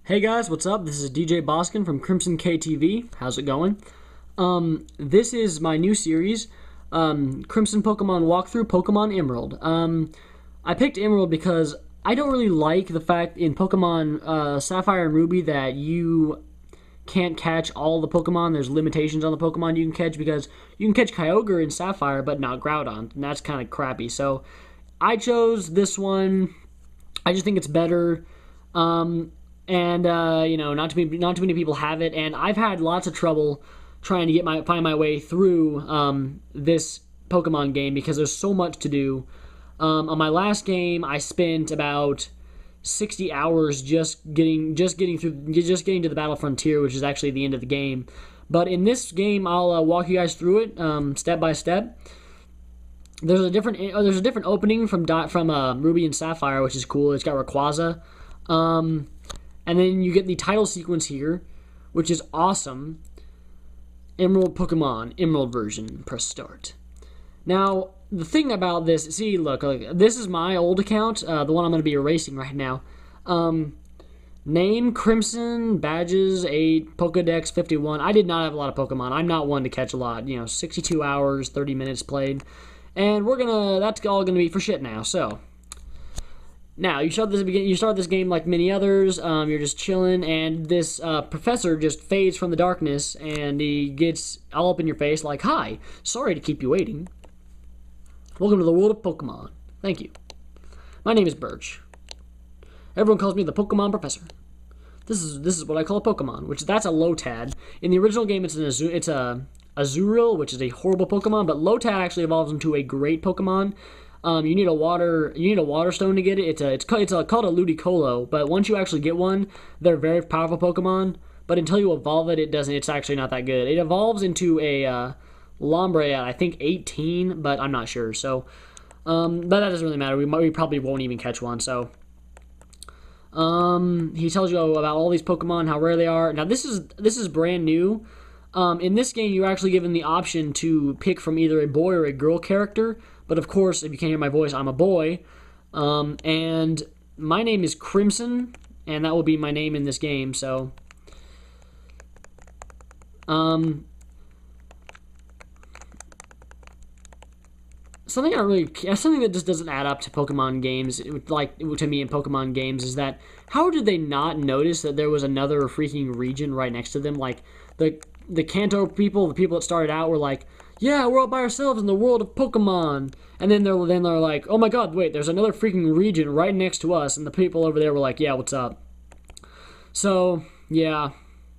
Hey guys, what's up? This is DJ Boskin from Crimson KTV. How's it going? This is my new series, Crimson Pokemon Walkthrough Pokemon Emerald. I picked Emerald because I don't really like the fact in Pokemon Sapphire and Ruby that you can't catch all the Pokemon. There's limitations on the Pokemon you can catch because you can catch Kyogre in Sapphire but not Groudon, and that's kind of crappy. So I chose this one. I just think it's better. Not too many people have it, and I've had lots of trouble trying to find my way through this Pokemon game because there's so much to do. On my last game, I spent about 60 hours just getting to the Battle Frontier, which is actually the end of the game. But in this game, I'll walk you guys through it step by step. There's a different opening from Ruby and Sapphire, which is cool. It's got Rayquaza. And then you get the title sequence here, which is awesome. Emerald Pokemon, Emerald version, press start. Now, the thing about this, see, look, this is my old account, the one I'm going to be erasing right now. Name, Crimson, badges, 8, Pokedex, 51. I did not have a lot of Pokemon. I'm not one to catch a lot. 62 hours, 30 minutes played. And that's all going to be for shit now, so... Now, you start this game like many others, you're just chilling, and this professor just fades from the darkness, and he gets all up in your face like, "Hi, sorry to keep you waiting. Welcome to the world of Pokemon. Thank you. My name is Birch. Everyone calls me the Pokemon Professor. This is what I call a Pokemon, that's a Lotad. In the original game, it's a Azurill, which is a horrible Pokemon, but Lotad actually evolves into a great Pokemon. You need a water stone to get it. It's called a Ludicolo, but once you actually get one, they're very powerful Pokemon. But until you evolve it, it's actually not that good. It evolves into a Lombre at I think 18, but I'm not sure. So, but that doesn't really matter. We probably won't even catch one. So, he tells you about all these Pokemon, how rare they are. Now this is brand new. In this game, you're actually given the option to pick from either a boy or a girl character. But of course, if you can't hear my voice, I'm a boy. And my name is Crimson, and that will be my name in this game, so... something that just doesn't add up to Pokemon games, like to me in Pokemon games, is that how did they not notice that there was another freaking region right next to them? Like, the Kanto people, the people that started out were like, yeah, we're all by ourselves in the world of Pokemon. And then they're like, oh my god, wait, there's another freaking region right next to us. And the people over there were like, yeah, what's up? So, yeah,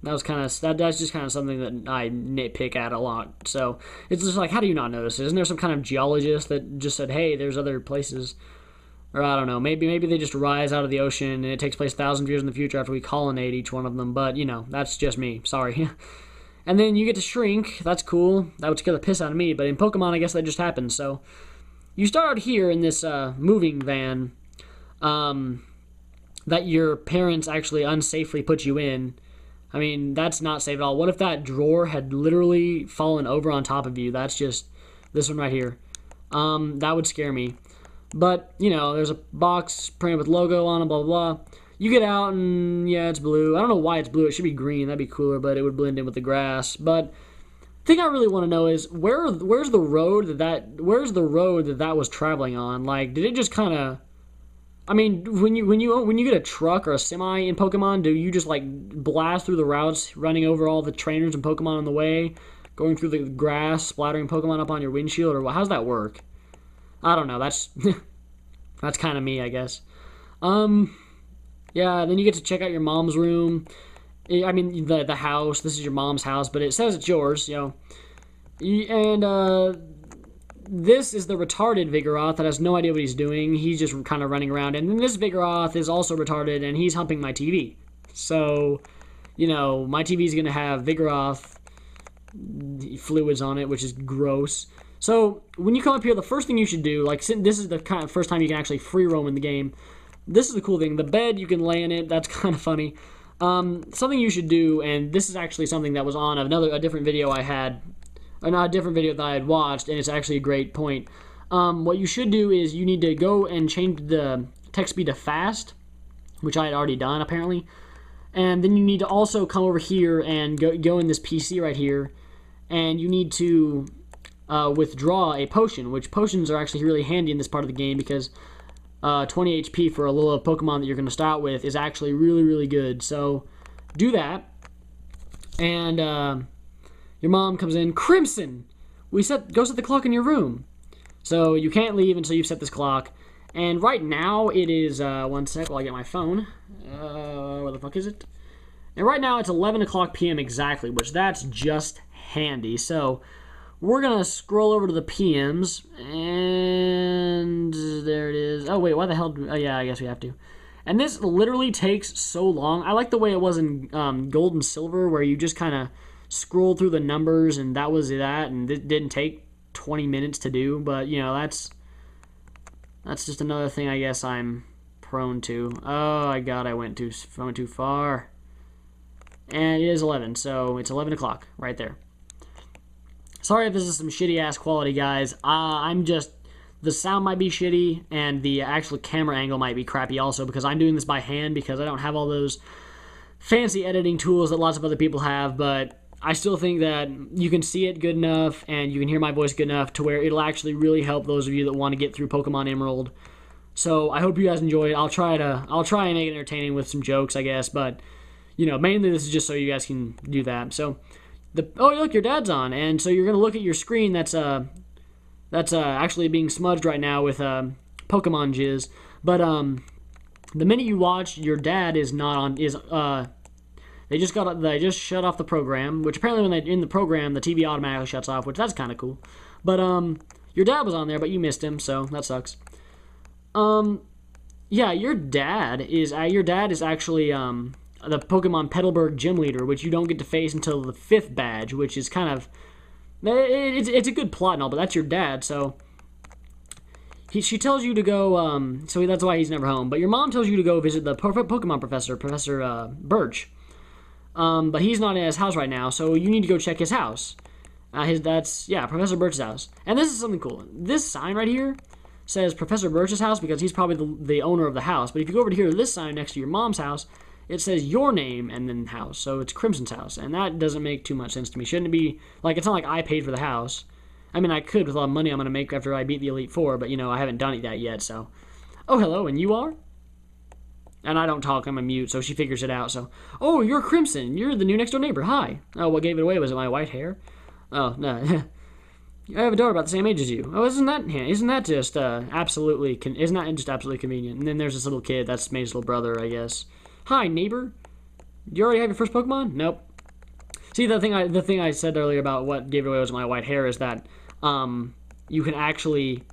that's just kind of something that I nitpick at a lot. So, it's just like, how do you not notice it? Isn't there some kind of geologist that just said, hey, there's other places? Or I don't know, maybe they just rise out of the ocean and it takes place thousands of years in the future after we colonate each one of them. But, that's just me. Sorry. And then you get to shrink. That's cool. That would scare the piss out of me. But in Pokemon, I guess that just happens. So you start out here in this moving van that your parents actually unsafely put you in. I mean, that's not safe at all. What if that drawer had literally fallen over on top of you? That's just this one right here. That would scare me. But, there's a box printed with logo on it, blah, blah, blah. You get out and, yeah, it's blue. I don't know why it's blue. It should be green. That'd be cooler, but it would blend in with the grass. But the thing I really want to know is where's the road that was traveling on? Like, did it just kind of... I mean, when you get a truck or a semi in Pokemon, do you just, like, blast through the routes, running over all the trainers and Pokemon on the way, going through the grass, splattering Pokemon up on your windshield, or how's that work? I don't know. That's kind of me, I guess. Yeah, then you get to check out your mom's room. I mean, the house. This is your mom's house, but it says it's yours, And this is the retarded Vigoroth that has no idea what he's doing. He's just kind of running around. And then this Vigoroth is also retarded, and he's humping my TV. So, my TV is going to have Vigoroth fluids on it, which is gross. So, when you come up here, the first thing you should do, like, this is the kind of first time you can actually free roam in the game. This is the cool thing. The bed, you can lay in it. That's kind of funny. Something you should do, and this is actually something that was on a different video I had, or not a different video that I had watched, and it's actually a great point. What you should do is you need to go and change the text speed to fast, which I had already done, apparently. And then you need to also come over here and go in this PC right here, and you need to withdraw a potion, which potions are actually really handy in this part of the game because 20 HP for a little Pokemon that you're going to start with is actually really, really good. So do that. And your mom comes in. Crimson! Go set the clock in your room. So you can't leave until you've set this clock. And right now it is, one sec while I get my phone. Where the fuck is it? And right now it's 11 o'clock p.m. exactly, which that's just handy. So we're going to scroll over to the PMs, and there it is. Oh, wait, why the hell? Oh, yeah, I guess we have to. And this literally takes so long. I like the way it was in Gold and Silver, where you just kind of scrolled through the numbers, and that was that, and it didn't take 20 minutes to do. But, you know, that's just another thing I guess I'm prone to. Oh, my God, I went too far. And it is 11, so it's 11 o'clock right there. Sorry if this is some shitty-ass quality, guys. The sound might be shitty, and the actual camera angle might be crappy also, because I'm doing this by hand, because I don't have all those fancy editing tools that lots of other people have, but I still think that you can see it good enough, and you can hear my voice good enough to where it'll actually really help those of you that want to get through Pokemon Emerald. So I hope you guys enjoy it. I'll try and make it entertaining with some jokes, I guess, but, you know, mainly this is just so you guys can do that. So, oh, look, your dad's on, and so you're going to look at your screen that's actually being smudged right now with Pokemon jizz. But the minute you watch, your dad is not on. They just shut off the program, which apparently when they're in the program, the TV automatically shuts off, which that's kind of cool. But your dad was on there, but you missed him, so that sucks. Yeah, your dad is actually the Pokemon Petalburg gym leader, which you don't get to face until the 5th badge, which is kind of it's a good plot and all, but that's your dad, so she tells you to go, so that's why he's never home. But your mom tells you to go visit the Pokemon professor, Professor Birch. But he's not in his house right now, so you need to go check his house. Professor Birch's house. And this is something cool. This sign right here says Professor Birch's house because he's probably the owner of the house. But if you go over to here, this sign next to your mom's house, it says your name and then house. So it's Crimson's house. And that doesn't make too much sense to me. Shouldn't it be, like, it's not like I paid for the house. I mean, I could with a lot of money I'm going to make after I beat the Elite Four, but, you know, I haven't done that yet, so. Oh, hello, and you are? And I don't talk, I'm a mute, so she figures it out, so. Oh, you're Crimson. You're the new next-door neighbor. Hi. Oh, what gave it away? Was it my white hair? Oh, no. I have a daughter about the same age as you. Oh, isn't that just absolutely convenient? And then there's this little kid. That's May's little brother, I guess. Hi, neighbor. Do you already have your first Pokemon? Nope. See, the thing I said earlier about what gave it away was my white hair is that you can actually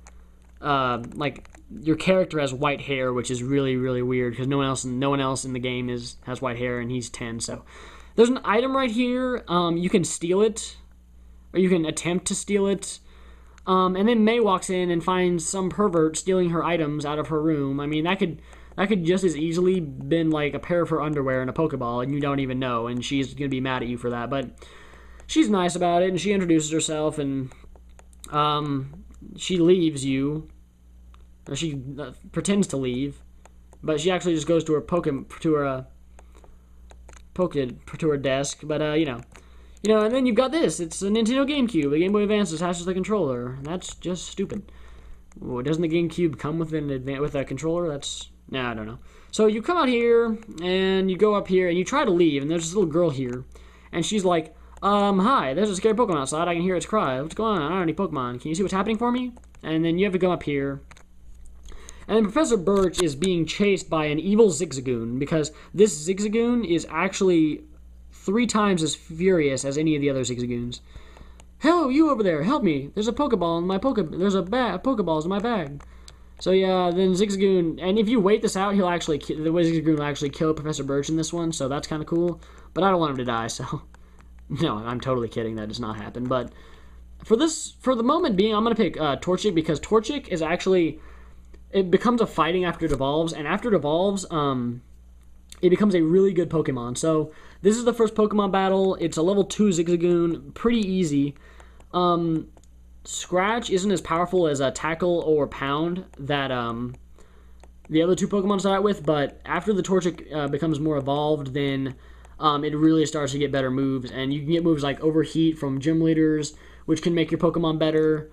like your character has white hair, which is really, really weird because no one else in the game has white hair, and he's 10. So there's an item right here. You can steal it, or you can attempt to steal it. And then May walks in and finds some pervert stealing her items out of her room. I mean, that could just as easily been like a pair of her underwear and a Pokeball, and you don't even know, and she's gonna be mad at you for that. But she's nice about it, and she introduces herself, and she leaves you, or she pretends to leave, but she actually just goes to her desk. But you know, and then you've got this. It's a Nintendo GameCube. The Game Boy Advance attaches the controller. That's just stupid. Well, doesn't the GameCube come with a controller? I don't know. So you come out here, and you go up here, and you try to leave, and there's this little girl here, and she's like, hi, there's a scary Pokemon outside. I can hear its cry. What's going on? I don't have any Pokemon. Can you see what's happening for me? And then you have to go up here. And then Professor Birch is being chased by an evil Zigzagoon, because this Zigzagoon is actually 3 times as furious as any of the other Zigzagoons. Hello, you over there, help me. There's a Pokeball in my Pokeballs in my bag. So yeah, then Zigzagoon, and if you wait this out, the Zigzagoon will actually kill Professor Birch in this one, so that's kind of cool. But I don't want him to die, so. No, I'm totally kidding, that does not happen. But for the moment being, I'm going to pick Torchic, because Torchic is actually, it becomes a fighting after it evolves, and after it evolves, it becomes a really good Pokemon. So this is the first Pokemon battle. It's a level 2 Zigzagoon, pretty easy. Scratch isn't as powerful as a Tackle or Pound that the other two Pokemon start out with, but after the Torchic becomes more evolved, then it really starts to get better moves, and you can get moves like Overheat from gym leaders, which can make your Pokemon better,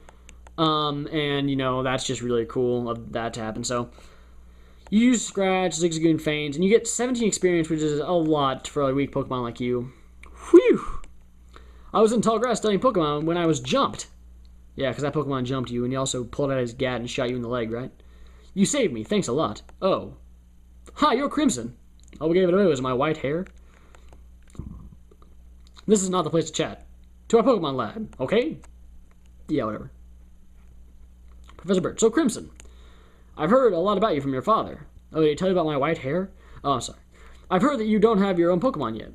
and, you know, that's just really cool of that to happen. So you use Scratch, Zigzagoon, Feint, and you get 17 experience, which is a lot for a weak Pokemon like you. Whew! I was in tall grass studying Pokemon when I was jumped. Yeah, because that Pokemon jumped you, and he also pulled out his gat and shot you in the leg, right? You saved me. Thanks a lot. Oh. Hi, you're Crimson. All we gave it away was my white hair. This is not the place to chat. To our Pokemon lab, okay? Yeah, whatever. Professor Bird. So, Crimson, I've heard a lot about you from your father. Oh, did he tell you about my white hair? Oh, I'm sorry. I've heard that you don't have your own Pokemon yet.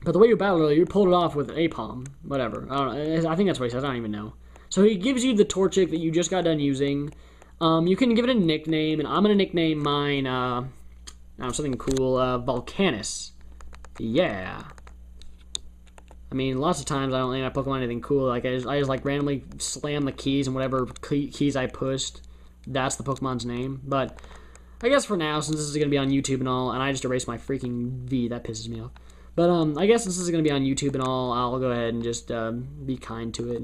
But the way you battled earlier, you pulled it off with an Apom. Whatever. I don't know. I think that's what he says. I don't even know. So he gives you the Torchic that you just got done using. You can give it a nickname, and I'm going to nickname mine, something cool, Volcanus. Yeah. I mean, lots of times I don't name my Pokemon anything cool. Like, I just like, randomly slam the keys, and whatever keys I pushed, that's the Pokemon's name. But I guess for now, since this is going to be on YouTube and all, and I just erased my freaking V, that pisses me off. But, I guess since this is going to be on YouTube and all, I'll go ahead and just, be kind to it.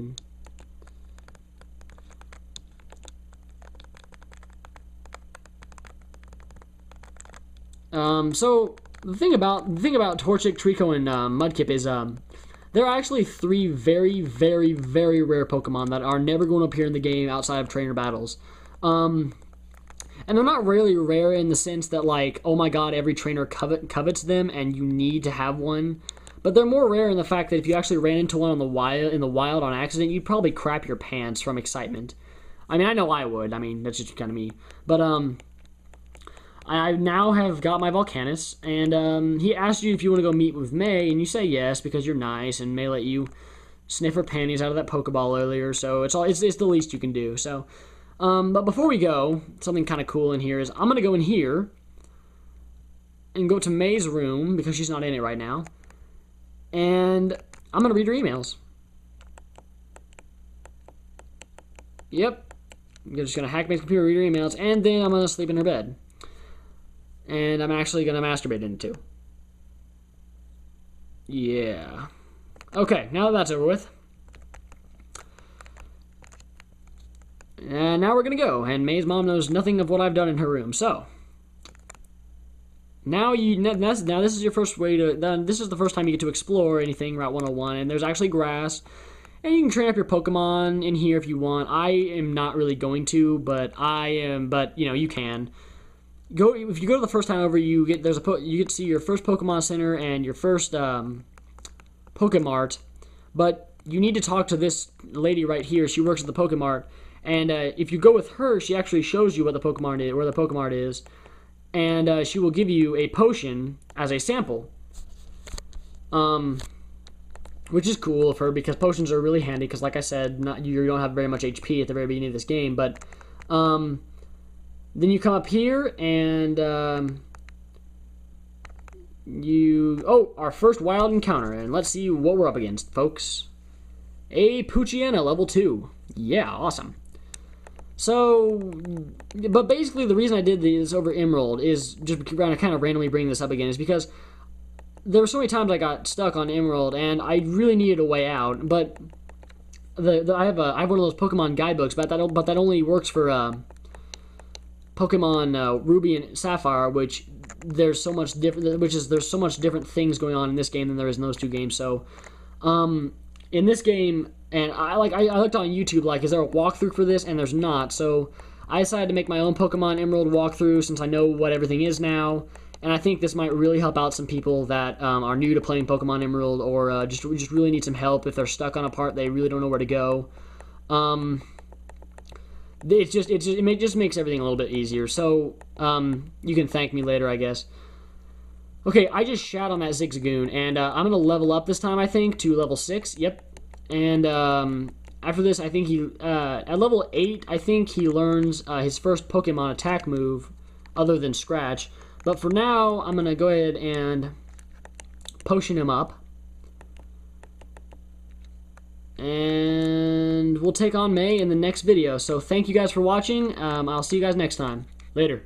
So, the thing about Torchic, Trico, and, Mudkip is, there are actually 3 very, very, very rare Pokemon that are never going to appear in the game outside of trainer battles. And they're not really rare in the sense that, like, oh my god, every trainer covets them and you need to have one. But they're more rare in the fact that if you actually ran into one in the wild on accident, you'd probably crap your pants from excitement. I mean, I know I would. I mean, that's just kind of me. But, I now have got my Volcanus, and he asked you if you want to go meet with May, and you say yes because you're nice, and May let you sniff her panties out of that Pokeball earlier, so it's the least you can do. So, but before we go, something kind of cool in here is I'm going to go in here and go to May's room because she's not in it right now, and I'm going to read her emails. Yep. I'm just going to hack May's computer, read her emails, and then I'm going to sleep in her bed. And I'm actually going to masturbate into. Yeah. Okay, now that that's over with. And now we're going to go. And May's mom knows nothing of what I've done in her room. So, now this is your first way to... This is the first time you get to explore anything, Route 101. And there's actually grass. And you can train up your Pokemon in here if you want. I am not really going to, but you know, you can. If you go to the first time over, you get to see your first Pokemon Center and your first Pokemart, but you need to talk to this lady right here. She works at the Pokemart, and if you go with her, she actually shows you what the Pokemart is, where the Pokemart is, and she will give you a potion as a sample, which is cool of her because potions are really handy. Because, like I said, you don't have very much HP at the very beginning of this game, but then you come up here, and our first wild encounter, and let's see what we're up against, folks. A Poochyena, level 2. Yeah, awesome. So, but basically the reason I did this over Emerald is just kind of randomly bring this up again, is because there were so many times I got stuck on Emerald, and I really needed a way out, but I have one of those Pokemon guidebooks, but that only works for, Pokemon Ruby and Sapphire, which there's so much different things going on in this game than there is in those two games. So, in this game, and I looked on YouTube, like, is there a walkthrough for this? And there's not. So I decided to make my own Pokemon Emerald walkthrough since I know what everything is now. And I think this might really help out some people that are new to playing Pokemon Emerald, or just really need some help if they're stuck on a part they really don't know where to go. It just makes everything a little bit easier. So, you can thank me later, I guess. Okay, I just shat on that Zigzagoon, and I'm going to level up this time, I think, to level 6. Yep. And after this, I think at level 8, I think he learns his first Pokemon attack move, other than Scratch. But for now, I'm going to go ahead and potion him up. And we'll take on May in the next video. So thank you guys for watching. I'll see you guys next time. Later.